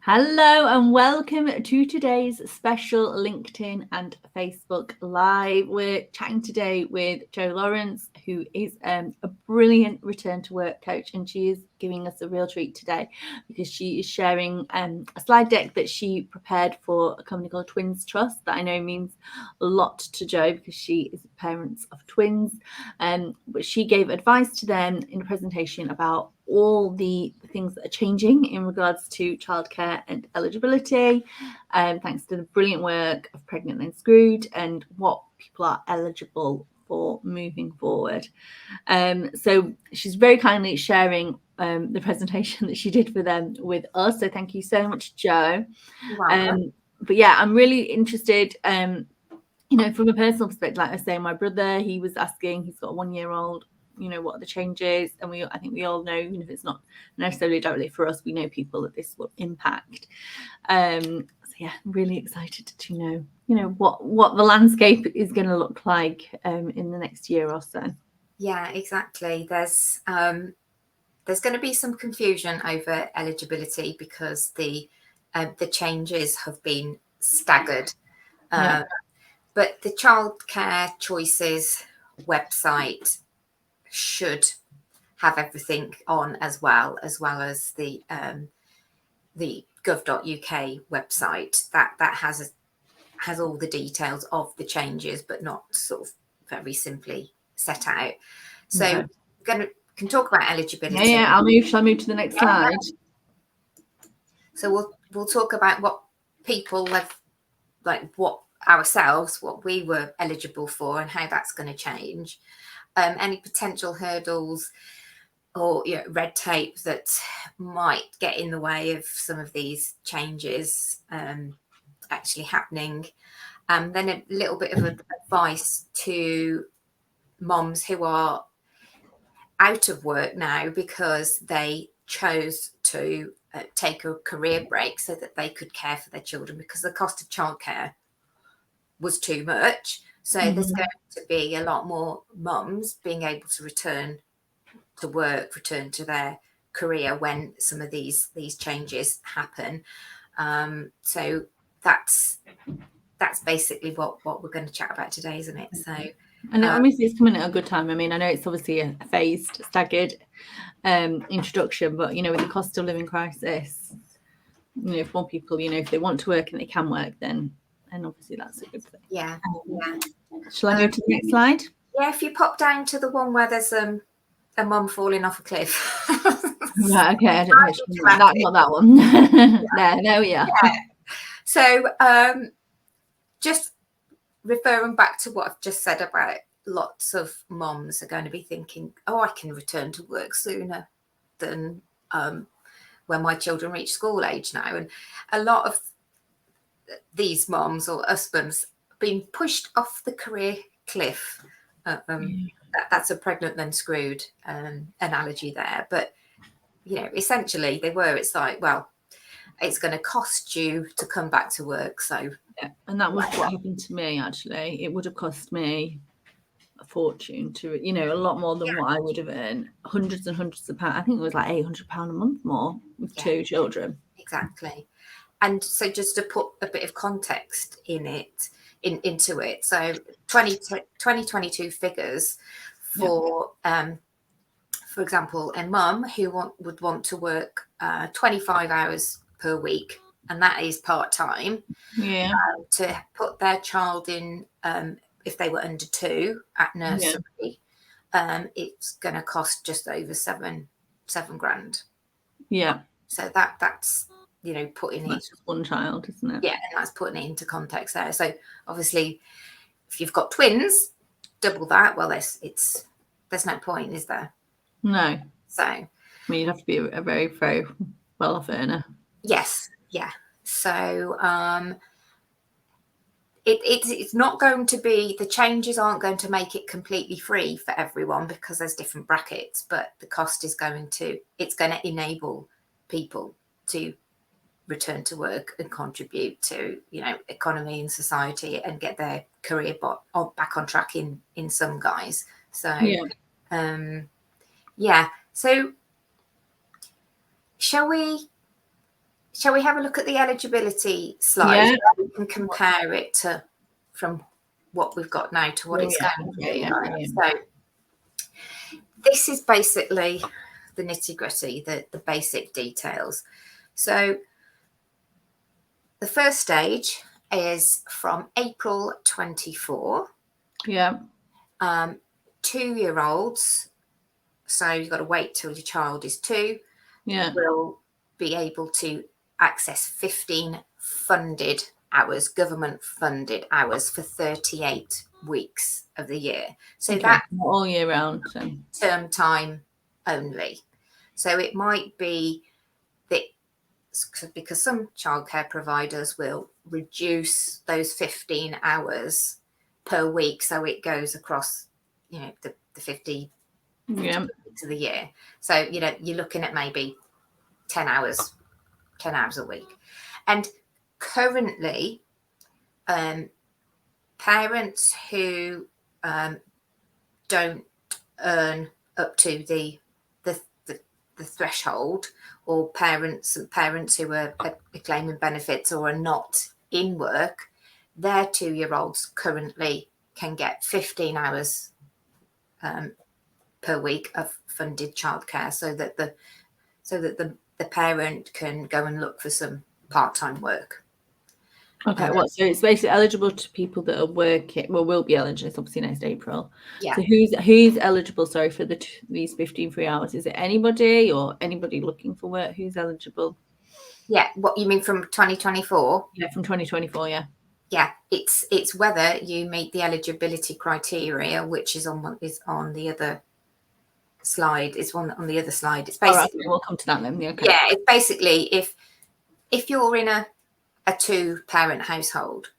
Hello and welcome to today's special LinkedIn and Facebook Live. We're chatting today with Jo Lawrence, who is a brilliant return to work coach, and she is giving us a real treat today because she is sharing a slide deck that she prepared for a company called Twins Trust that I know means a lot to Jo because she is a parent of twins. But she gave advice to them in a presentation about all the things that are changing in regards to childcare and eligibility, thanks to the brilliant work of Pregnant and Screwed and what people are eligible for moving forward. So she's very kindly sharing the presentation that she did for them with us. So thank you so much, Jo. But yeah, I'm really interested, from a personal perspective, like I say, my brother, he was asking, he's got a 1-year-old, what are the changes? And I think we all know, even if it's not necessarily directly for us, we know people that this will impact. So yeah, I'm really excited to know, what the landscape is going to look like in the next year or so. Yeah, exactly. There's going to be some confusion over eligibility because the changes have been staggered. But the Childcare Choices website should have everything on as well as the gov.uk website that has all the details of the changes, but not sort of very simply set out. So can talk about eligibility. Yeah. Shall I move to the next slide? So we'll talk about what people have, like what we were eligible for and how that's going to change. Any potential hurdles or red tape that might get in the way of some of these changes actually happening. Then a little bit of advice to moms who are out of work now because they chose to take a career break so that they could care for their children because the cost of childcare was too much. So there's going to be a lot more mums being able to return to work, return to their career when some of these changes happen. So that's basically what we're going to chat about today, isn't it? So, and obviously it's coming at a good time. I mean, I know it's obviously a phased, staggered introduction, but with the cost of living crisis, if more people, if they want to work and they can work, then obviously that's a good thing. Yeah. Shall I move to the next slide? Yeah, if you pop down to the one where there's a mum falling off a cliff. Right, okay, I don't know not that one. There we are. Yeah. So just referring back to what I've just said about lots of mums are going to be thinking, oh, I can return to work sooner than when my children reach school age now. And a lot of these mums or husbands being pushed off the career cliff. That's a Pregnant then Screwed analogy there. But, essentially they were. It's like, well, it's going to cost you to come back to work. So yeah, and that was what happened to me, actually. It would have cost me a fortune to, a lot more than what I would have earned. Hundreds and hundreds of pounds. I think it was like £800 a month more with 2 children. Exactly. And so just to put a bit of context into it. So 2022 figures for example, a mum who would want to work 25 hours per week, and that is part-time, to put their child in, if they were under 2 at nursery, it's going to cost just over seven grand. Yeah. So that's putting that's just one child, isn't it? Yeah, and that's putting it into context there. So obviously, if you've got twins, double that. Well, there's no point, is there? No. So I mean, you'd have to be a very, very well-off earner. Yes, yeah. So it's not going to be, the changes aren't going to make it completely free for everyone because there's different brackets, but the cost is going to enable people to return to work and contribute to economy and society and get their career back on track in some guys. So so shall we shall we have a look at the eligibility slide? Yeah. We can compare it to from what we've got now to what it's going to be like. So this is basically the nitty-gritty, the basic details. So the first stage is from April 24. Yeah. 2-year-olds, so you've got to wait till your child is 2, will be able to access 15 funded hours, government funded hours for 38 weeks of the year. So that's all year round. So term time only. So it might be that because some childcare providers will reduce those 15 hours per week, so it goes across, the 50 weeks of the year. So you're looking at maybe 10 hours a week. And currently, parents who don't earn up to the threshold, or parents who are claiming benefits or are not in work, their 2-year-olds currently can get 15 hours per week of funded childcare, so that the parent can go and look for some part-time work. Okay, so it's basically eligible to people that are working. Well, will be eligible. It's obviously next April. Yeah. So who's eligible? Sorry, for these 15 free hours. Is it anybody or anybody looking for work? Who's eligible? Yeah. What you mean from 2024? Yeah, from 2024. Yeah. Yeah. It's whether you meet the eligibility criteria, which is on the other slide. It's one on the other slide. It's basically. We'll come to that then. Okay. Yeah. It's basically if you're in a 2-parent household,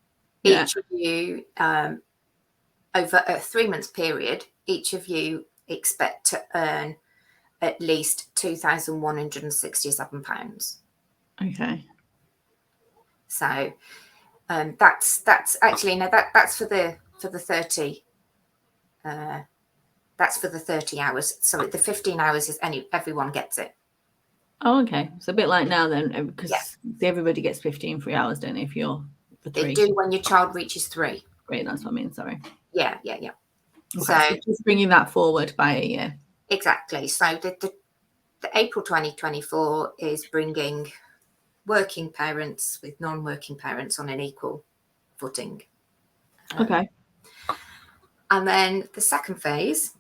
each of you, over a 3-month period, each of you expect to earn at least £2,167. Okay. So that's actually that's for the 30. That's for the 30 hours. So the 15 hours is everyone gets it. Oh, okay. So a bit like now then, because everybody gets 15 free hours, don't they? If you're for 3. They do when your child reaches 3. Great, that's what I mean. Sorry. Yeah. Okay, so just bringing that forward by a year. Exactly. So the April 2024 is bringing working parents with non-working parents on an equal footing. Okay. And then the second phase,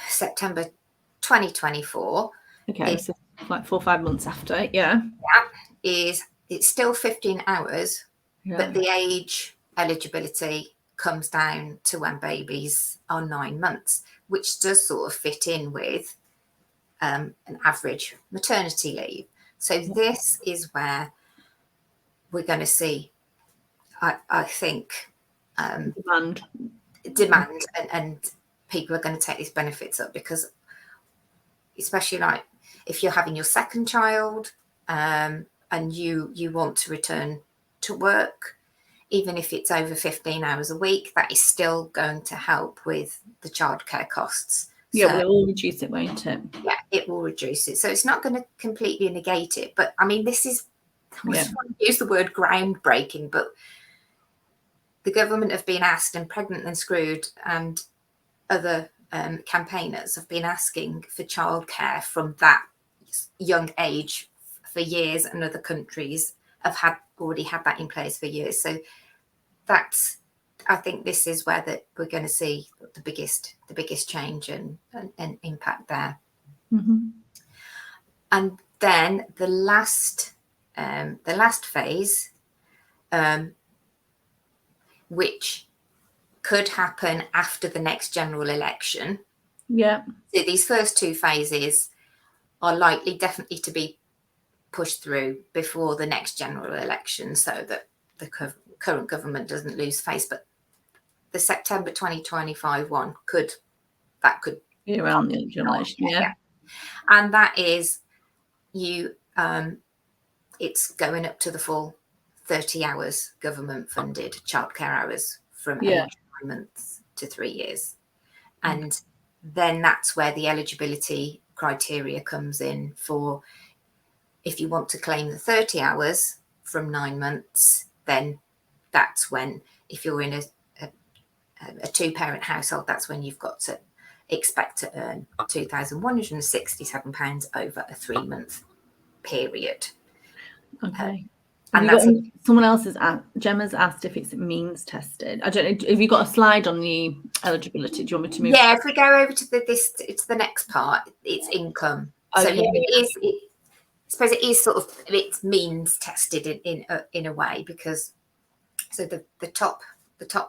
September 2024. Okay, so like 4 or 5 months after, yeah. It's still 15 hours, but the age eligibility comes down to when babies are 9 months, which does sort of fit in with an average maternity leave. So this is where we're going to see, I think, demand and people are going to take these benefits up, because especially like if you're having your second child and you want to return to work, even if it's over 15 hours a week, that is still going to help with the childcare costs. Yeah, but it will reduce it, won't it? Yeah, it will reduce it. So it's not going to completely negate it. But I mean, this is, I just want to use the word groundbreaking, but the government have been asked, and Pregnant and Screwed and other campaigners have been asking for childcare from that young age for years, and other countries have already had that in place for years. So I think this is where we're going to see the biggest change and impact there. Mm-hmm. And then the last phase, which could happen after the next general election. Yeah. So these first 2 phases are likely definitely to be pushed through before the next general election, so that the current government doesn't lose face. But the September 2025 one could be around the general election. Yeah. And that is it's going up to the full 30 hours government funded childcare hours from age 9 months to 3 years. And then that's where the eligibility criteria comes in for If you want to claim the 30 hours from 9 months, then that's when, if you're in a two-parent household, that's when you've got to expect to earn £2,167 over a 3-month period. Okay. And Someone else has asked, Gemma's asked if it's means tested. I don't know. Have you got a slide on the eligibility? Do you want me to move? Yeah, if we go over to it's the next part, it's income. So Okay. yeah, I suppose it is sort of, it's means tested in a way, because so the top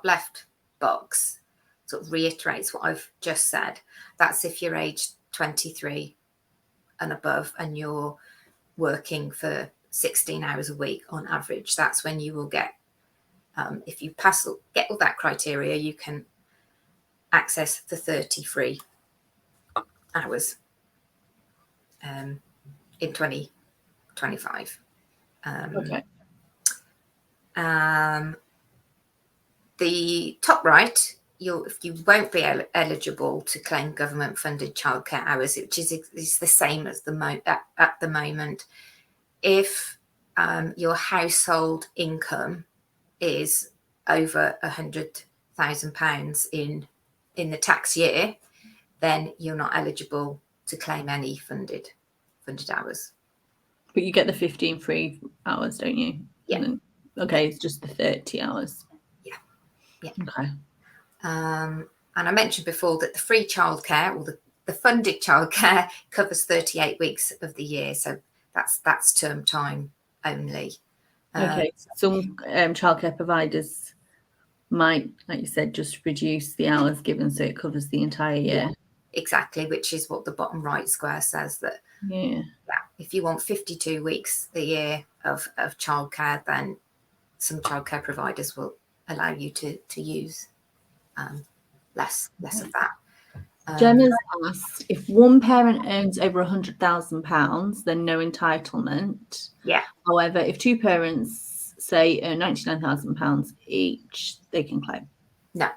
left box sort of reiterates what I've just said. That's if you're aged 23 and above and you're working for 16 hours a week on average. That's when you will get, if you get all that criteria, you can access the 30 free hours in 2025. Okay. The top right, you won't be eligible to claim government-funded childcare hours, which is the same as at the moment. If your household income is over £100,000 in the tax year, then you're not eligible to claim any funded hours. But you get the 15 free hours, don't you? Yeah. Okay, it's just the 30 hours. Yeah. Yeah. Okay. And I mentioned before that the free childcare, or the funded childcare, covers 38 weeks of the year. So that's term time only. Okay. Some childcare providers might, like you said, just reduce the hours given so it covers the entire year. Yeah, exactly, which is what the bottom right square says, that if you want 52 weeks a year of childcare, then some childcare providers will allow you to use less of that. Gemma's asked, if one parent earns over £100,000, then no entitlement. Yeah. However, if two parents say earn £99,000 each, they can claim. No,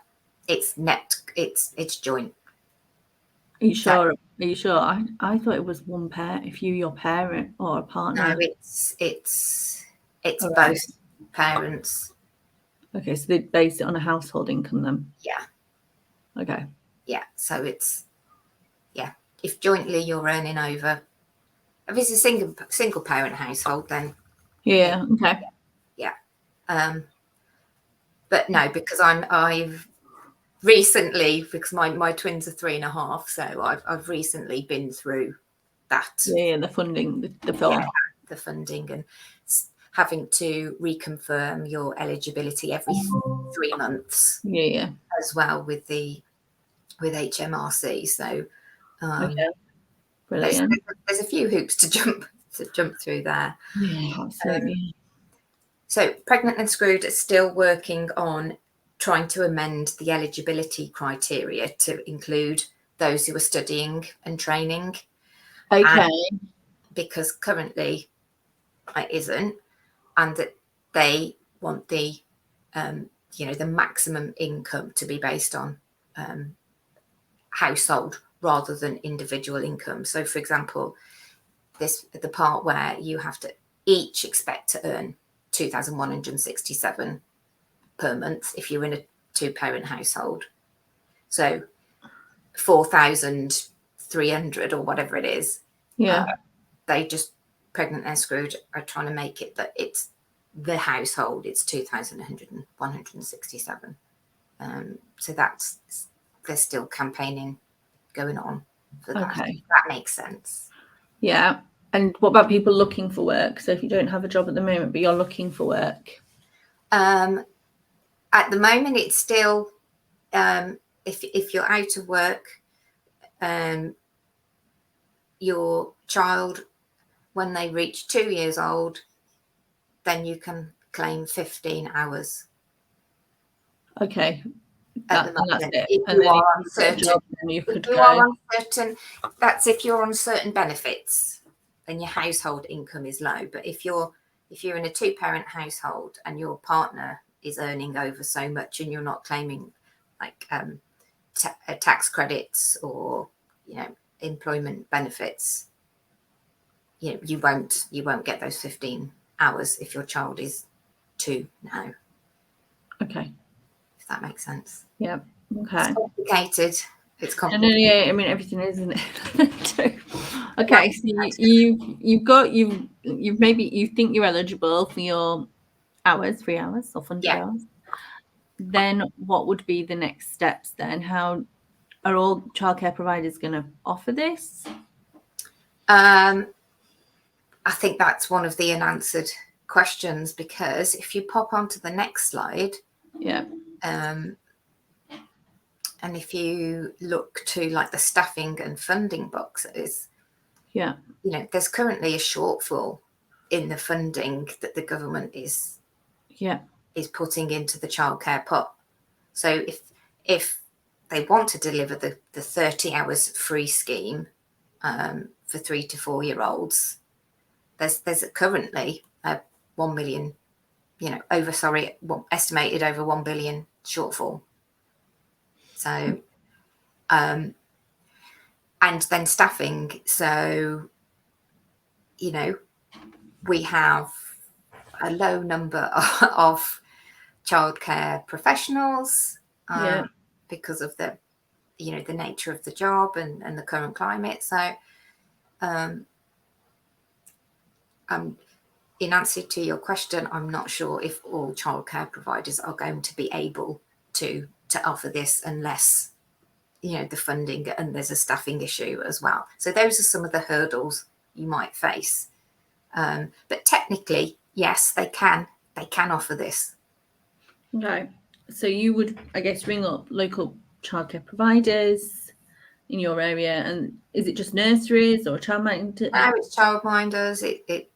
it's net. It's joint. Are you sure? Are you sure? I thought it was one pair. If your parent or a partner. No, it's both parents. Okay, so they base it on a household income then. Yeah. Okay. Yeah. So if jointly you're earning over, if it's a single parent household, then yeah. Okay. Yeah. But no, because I've recently, because my twins are 3.5, so I've recently been through that. Yeah, the funding, the film. The funding, and having to reconfirm your eligibility every 3 months. Yeah. As well with HMRC. So Okay. Brilliant. There's a few hoops to jump through there. Yeah, absolutely. So Pregnant and Screwed are still working on trying to amend the eligibility criteria to include those who are studying and training. Okay. Because currently it isn't, and that they want the the maximum income to be based on household rather than individual income. So for example, the part where you have to each expect to earn 2,167 per month if you're in a two-parent household. So 4,300 or whatever it is. Yeah. They just, Pregnant and Screwed, are trying to make it that it's the household, it's 2,167. So there's still campaigning going on for that. Okay. That makes sense. Yeah. And what about people looking for work? So if you don't have a job at the moment, but you're looking for work? At the moment, it's still, if you're out of work, your child, when they reach 2 years old, then you can claim 15 hours. Okay. At the moment. That's it. If and you are uncertain, job, then you could if you are uncertain, that's if you're on certain benefits and your household income is low. But if you're in a two-parent household and your partner is earning over so much and you're not claiming like tax credits or employment benefits, you won't get those 15 hours if your child is 2 now. Okay. If that makes sense. Yeah. Okay. It's complicated. It's No, complicated. yeah. I mean, everything is, isn't it? Okay. So you've maybe you think you're eligible for your hours, 3 hours or funded Yeah. hours. Then what would be the next steps then? How are all childcare providers going to offer this? I think that's one of the unanswered questions, because if you pop onto the next slide, Yeah. and if you look to like the staffing and funding boxes, Yeah. There's currently a shortfall in the funding that the government is putting into the childcare pot. So if they want to deliver the 30 hours free scheme for 3 to 4 year olds, there's currently a 1 million, estimated over 1 billion shortfall. So, and then staffing. So, we have a low number of childcare professionals because of the nature of the job and the current climate. So, in answer to your question, I'm not sure if all childcare providers are going to be able to offer this unless the funding, and there's a staffing issue as well. So those are some of the hurdles you might face. But technically, yes, they can offer this. Okay. So you would, I guess, ring up local childcare providers in your area, and is it just nurseries or childminder? No, it's childminders. It's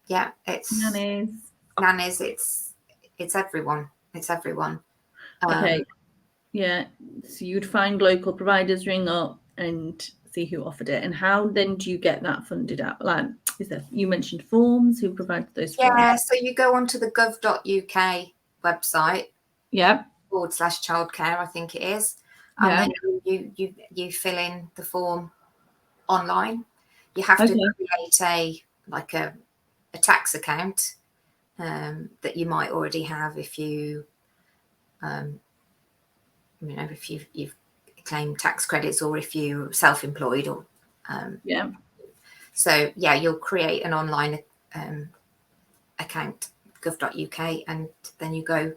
nannies. It's everyone. It's everyone. Okay. Yeah. So you'd find local providers, ring up, and see who offered it. And how then do you get that funded out? Like, you mentioned forms? Who provides those forms? Yeah. So you go onto the gov.uk website. Yeah. /childcare, I think it is. And then you fill in the form online. You have to create a tax account that you might already have if you if you've claimed tax credits, or if you're self-employed, or so you'll create an online account, gov.uk, and then you go.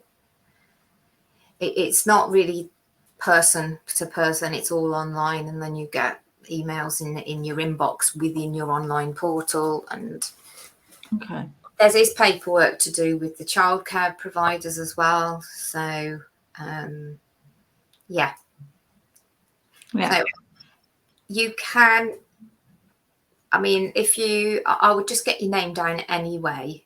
It's not really person to person, it's all online, and then you get emails in your inbox within your online portal. And there is paperwork to do with the childcare providers as well. So so you can, I mean, I would just get your name down anyway,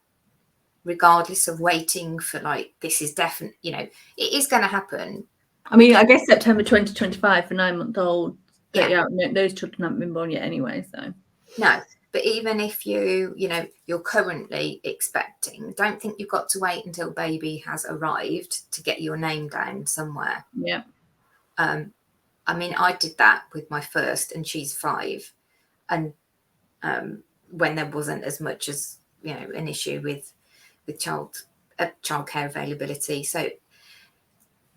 regardless of waiting for this is definite, it is going to happen. I mean, I guess September 2025 for 9-month-old, but those children haven't been born yet anyway, so. No, but even if you're currently expecting, don't think you've got to wait until baby has arrived to get your name down somewhere. Yeah. I mean, I did that with my first, and she's 5, and when there wasn't as much as an issue with childcare availability. So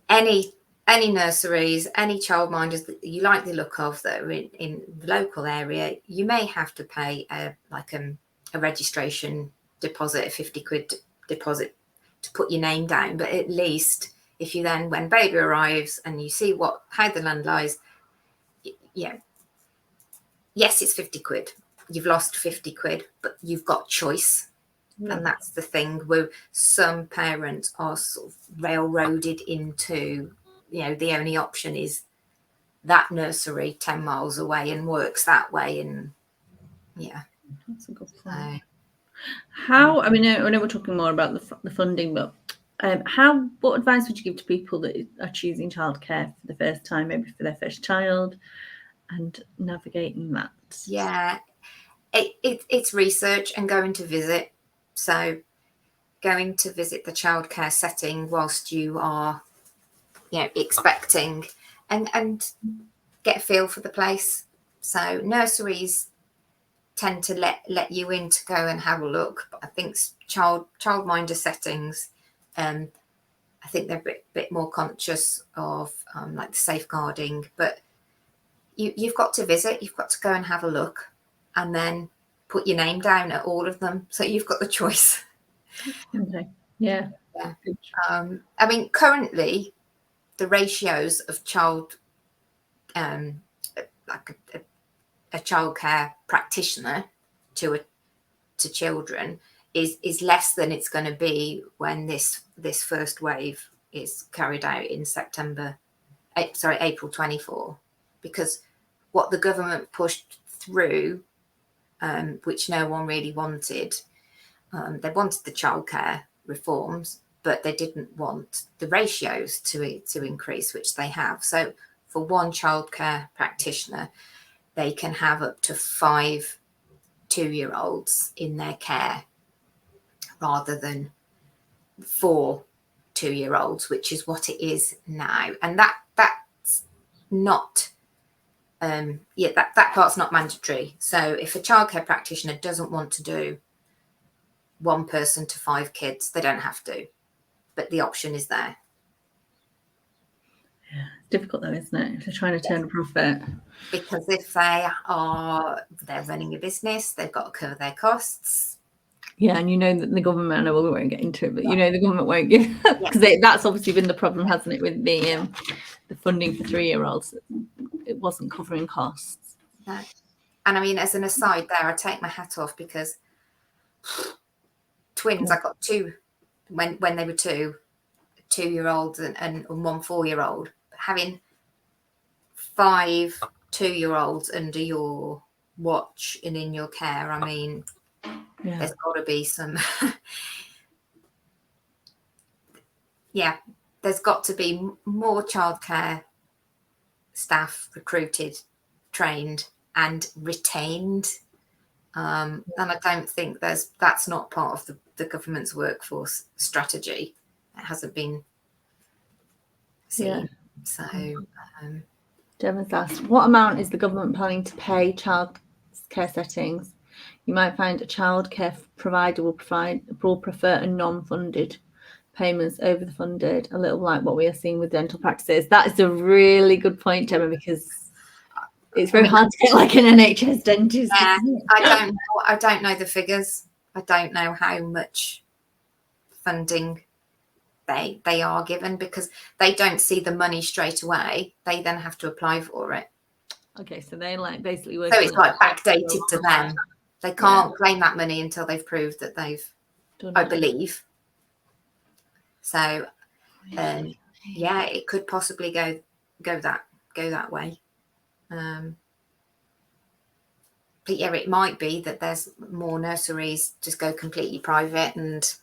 any nurseries, any childminders that you like the look of that are in the local area, you may have to pay a registration deposit, a 50 quid deposit to put your name down. But at least if you then, when baby arrives and you see how the land lies, yes, it's 50 quid. You've lost 50 quid, but you've got choice. And that's the thing, where some parents are sort of railroaded into, the only option is that nursery 10 miles away and works that way. And that's a good point. How, I mean, I know we're talking more about the funding, but what advice would you give to people that are choosing childcare for the first time, maybe for their first child, and navigating that? Yeah, it's research and going to visit. So going to visit the childcare setting whilst you are, expecting, and get a feel for the place. So nurseries tend to let you in to go and have a look. But I think childminder settings, I think they're a bit more conscious of like the safeguarding. But you've got to visit, you've got to go and have a look, and then put your name down at all of them. So you've got the choice. Okay. Yeah. Yeah. I mean, currently, the ratios of like a childcare practitioner to children is less than it's going to be when this first wave is carried out in April 24, because what the government pushed through, which no one really wanted, they wanted the childcare reforms, but they didn't want the ratios to increase, which they have. So for one childcare practitioner, they can have up to 5 2-year-olds in their care rather than 4 2-year-olds, which is what it is now. And that's not that part's not mandatory. So if a childcare practitioner doesn't want to do 1 person to 5 kids, they don't have to, but the option is there. Yeah, it's difficult though, isn't it? If they're trying to turn a profit. Because if they're running a business, they've got to cover their costs. Yeah, and you know that the government, I know we won't get into it, but you know the government won't give, because that's obviously been the problem, hasn't it, with the funding for 3-year-olds. It wasn't covering costs. No. And I mean, as an aside there, I take my hat off, because twins, I got 2 when they were 2-year-olds and 1 4-year-old. Having 5 2-year-olds under your watch and in your care, I mean, there's got to be some there's got to be more childcare staff recruited, trained and retained, and I don't think that's not part of the government's workforce strategy. It hasn't been seen. So Gemma's asked, what amount is the government planning to pay childcare settings? You might find a childcare provider will prefer a non-funded payments over the funded, a little like what we are seeing with dental practices. That is a really good point, Gemma, because it's very hard to get like an NHS dentist. Yeah, I don't know the figures. I don't know how much funding they are given, because they don't see the money straight away. They then have to apply for it. Okay, so they like basically so it's like backdated to them. They can't claim that money until they've proved that they've done, I believe. So it could possibly go that way. But yeah, it might be that there's more nurseries just go completely private and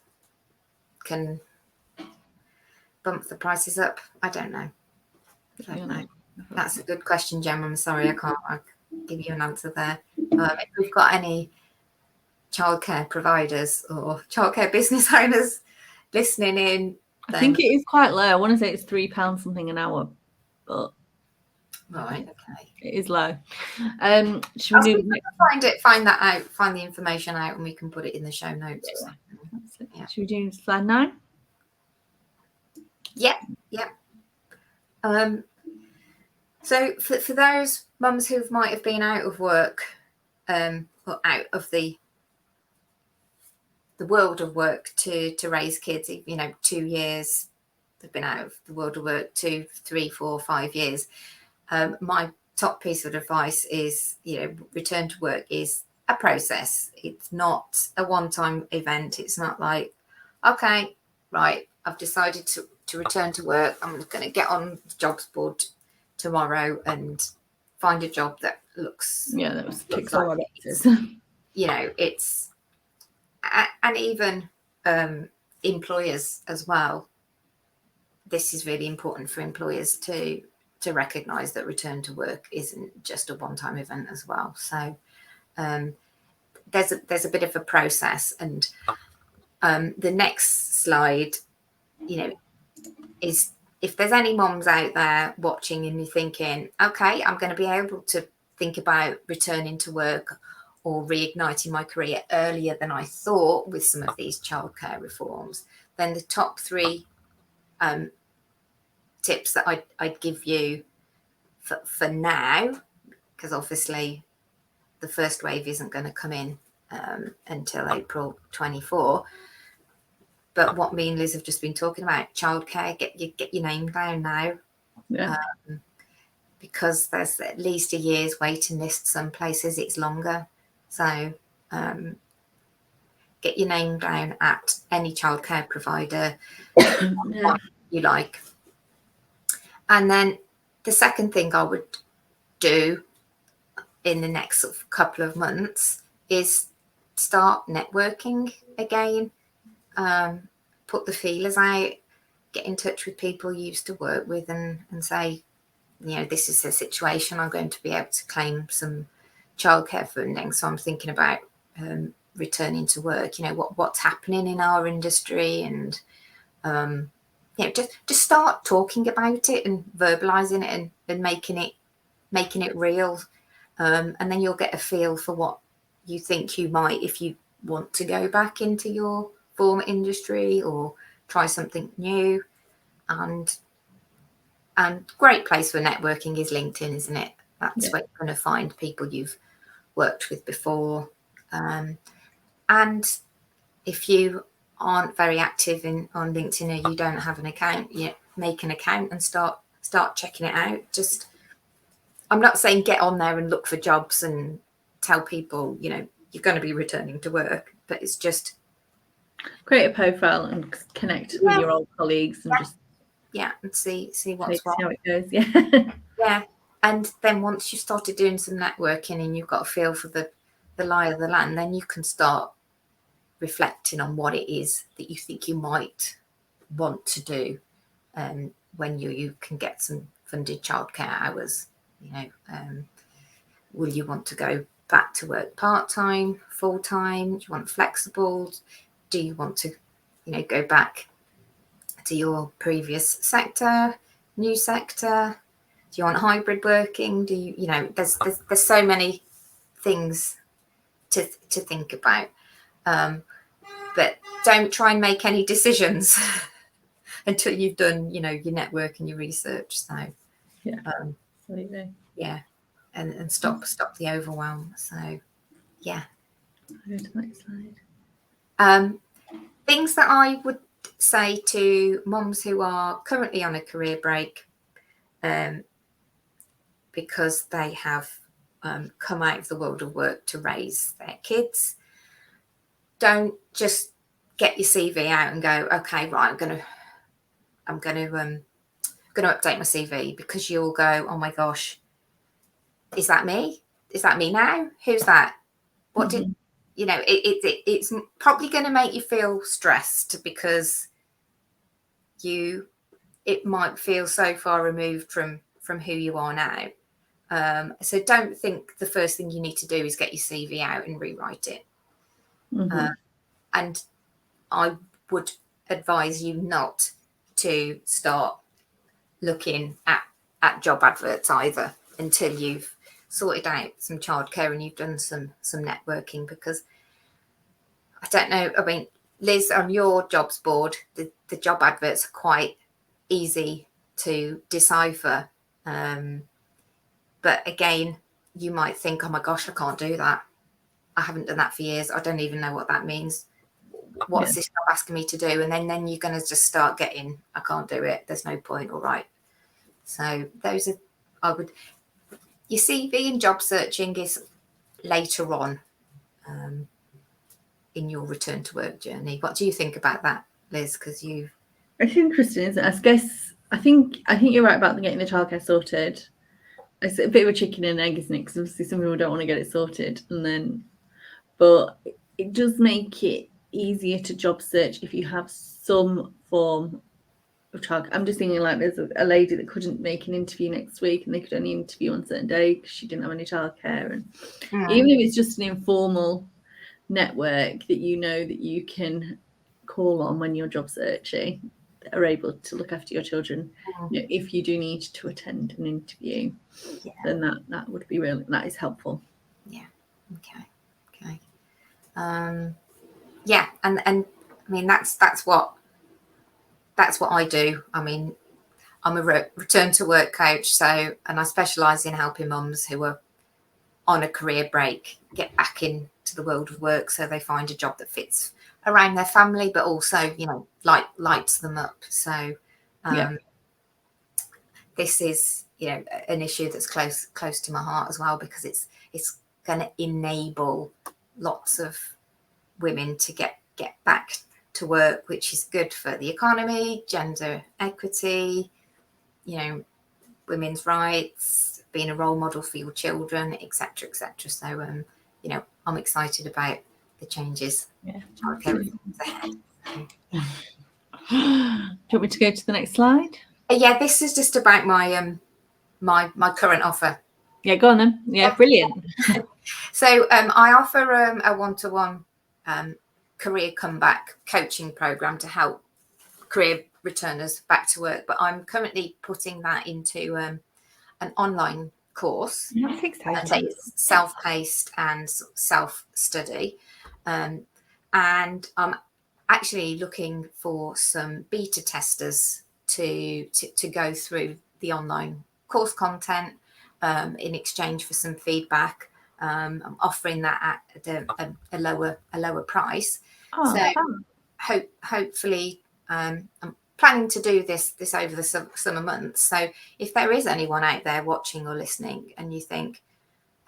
can bump the prices up. I don't know. That's a good question, Gemma. I'm sorry, I can't give you an answer there. If we've got any childcare providers or childcare business owners listening in, I think it is quite low. I want to say it's £3 something an hour, but right, okay, it is low. Should we find that out, find the information out, and we can put it in the show notes. Yeah. Should we do slide 9? Yeah. So for those mums who might have been out of work, or out of the world of work to raise kids, 2 years, they've been out of the world of work 2, 3, 4, 5 years. My top piece of advice is, return to work is a process. It's not a one-time event. It's not like, okay, right, I've decided to return to work. I'm going to get on the jobs board tomorrow and find a job that looks ticks all our boxes. It's, and even employers as well. This is really important for employers to recognise that return to work isn't just a one-time event as well. So there's a bit of a process, and the next slide, is if there's any moms out there watching and you're thinking, okay, I'm going to be able to think about returning to work, or reigniting my career earlier than I thought with some of these childcare reforms, then the top 3 tips that I'd give you for now, because obviously the first wave isn't going to come in until April 24. But what me and Liz have just been talking about, childcare, get your name down now. Yeah. Because there's at least a year's waiting list. Some places it's longer. So get your name down at any childcare provider you like. And then the second thing I would do in the next sort of couple of months is start networking again. Put the feelers out, get in touch with people you used to work with and say, you know, this is the situation. I'm going to be able to claim some childcare funding. So I'm thinking about returning to work, you know, what's happening in our industry, and you know, just start talking about it and verbalizing it and making it real. And then you'll get a feel for what you think you might, if you want to go back into your former industry or try something new. And great place for networking is LinkedIn, isn't it? That's where you're going to find people you've worked with before. And if you aren't very active on LinkedIn, or you don't have an account yet, make an account and start checking it out. Just, I'm not saying get on there and look for jobs and tell people, you know, you're going to be returning to work, but it's just create a profile and connect with your old colleagues and just and see what's what. See how it goes. Yeah. And then once you've started doing some networking and you've got a feel for the lie of the land, then you can start reflecting on what it is that you think you might want to do when you can get some funded childcare hours. You know, will you want to go back to work part-time, full-time? Do you want flexible? Do you want to, you know, go back to your previous sector, new sector? Do you want hybrid working? Do you know, there's so many things to think about. But don't try and make any decisions until you've done, you know, your network and your research. So absolutely. Yeah, and stop the overwhelm. So yeah. Go to the next slide. Things that I would say to mums who are currently on a career break, because they have come out of the world of work to raise their kids. Don't just get your CV out and go, okay, right, I'm gonna update my CV, because you'll go, oh my gosh, is that me? Is that me now? Who's that? What did you know? It's probably going to make you feel stressed, because it might feel so far removed from who you are now. So don't think the first thing you need to do is get your CV out and rewrite it. And I would advise you not to start looking at job adverts either until you've sorted out some childcare and you've done some networking, because I don't know, I mean, Liz, on your jobs board, the job adverts are quite easy to decipher. But again, you might think, oh my gosh, I can't do that. I haven't done that for years. I don't even know what that means. What's this job asking me to do? And then you're going to just start getting, I can't do it. There's no point. All right. So those are, your CV and job searching is later on in your return to work journey. What do you think about that, Liz? Because it's interesting, isn't it? I think you're right about getting the childcare sorted. It's a bit of a chicken and egg, isn't it? Because obviously some people don't want to get it sorted, but it does make it easier to job search if you have some form of childcare. I'm just thinking, like, there's a lady that couldn't make an interview next week, and they could only interview on a certain day because she didn't have any childcare. And even if it's just an informal network that you know that you can call on when you're job searching, that are able to look after your children, you know, if you do need to attend an interview, then that would be that is helpful. Yeah. Okay. Yeah, and I mean that's what I do. I mean, I'm a return to work coach, so, and I specialise in helping mums who are on a career break get back into the world of work, so they find a job that fits around their family, but also, you know, lights them up. So this is, you know, an issue that's close to my heart as well, because it's going to enable lots of women to get back to work, which is good for the economy, gender equity, you know, women's rights, being a role model for your children, etc., etc. So, you know, I'm excited about the changes. Yeah. Childcare. Do you want me to go to the next slide? Yeah, this is just about my my current offer. Yeah, go on then. Yeah, brilliant. So I offer a one-to-one career comeback coaching program to help career returners back to work, but I'm currently putting that into an online course. That's exciting. It's self-paced and self-study, and I'm actually looking for some beta testers to go through the online course content in exchange for some feedback. I'm offering that at a lower price. Oh, so hopefully I'm planning to do this over the summer months. So if there is anyone out there watching or listening and you think,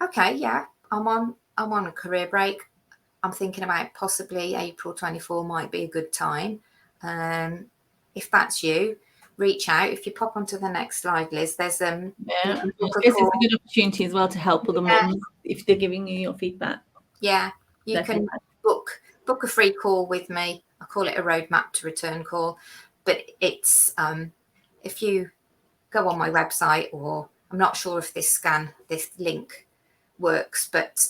okay, yeah, I'm on a career break, I'm thinking about possibly April 24 might be a good time. If that's you, reach out. If you pop onto the next slide, Liz, there's I guess it's a good opportunity as well to help other mums if they're giving you your feedback. Yeah, you can book a free call with me. I call it a roadmap to return call, but it's if you go on my website, or I'm not sure if this link works, but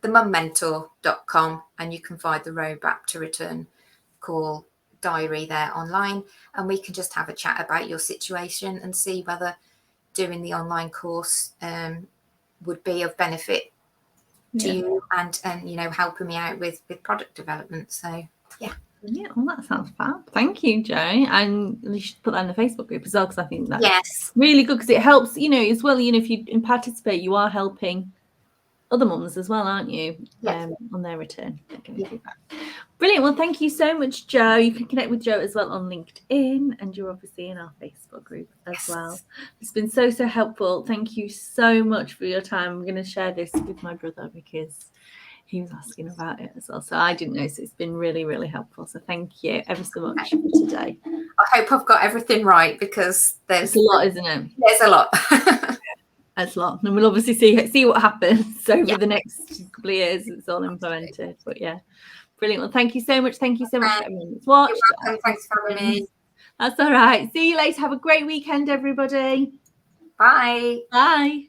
themummentor.com, and you can find the roadmap to return call diary there online, and we can just have a chat about your situation and see whether doing the online course would be of benefit to you, and you know, helping me out with product development. So yeah, well, that sounds fab. Thank you, Jo. And you should put that in the Facebook group as well, because I think that's really good, because it helps, you know, as well, you know, if you participate, you are helping other mums as well, aren't you? On their return. Brilliant. Well, thank you so much, Jo. You can connect with Jo as well on LinkedIn, and you're obviously in our Facebook group as well. It's been so helpful. Thank you so much for your time. I'm going to share this with my brother because he was asking about it as well. So I didn't know. So it's been really, really helpful. So thank you ever so much for today. I hope I've got everything right, because there's a lot, isn't it? There's a lot. That's a lot. And we'll obviously see what happens over the next couple of years. It's all implemented. But yeah. Brilliant. Well, thank you so much. Thank you so much for everyone that's watched. You're welcome. Thanks for having me. That's all right. See you later. Have a great weekend, everybody. Bye. Bye.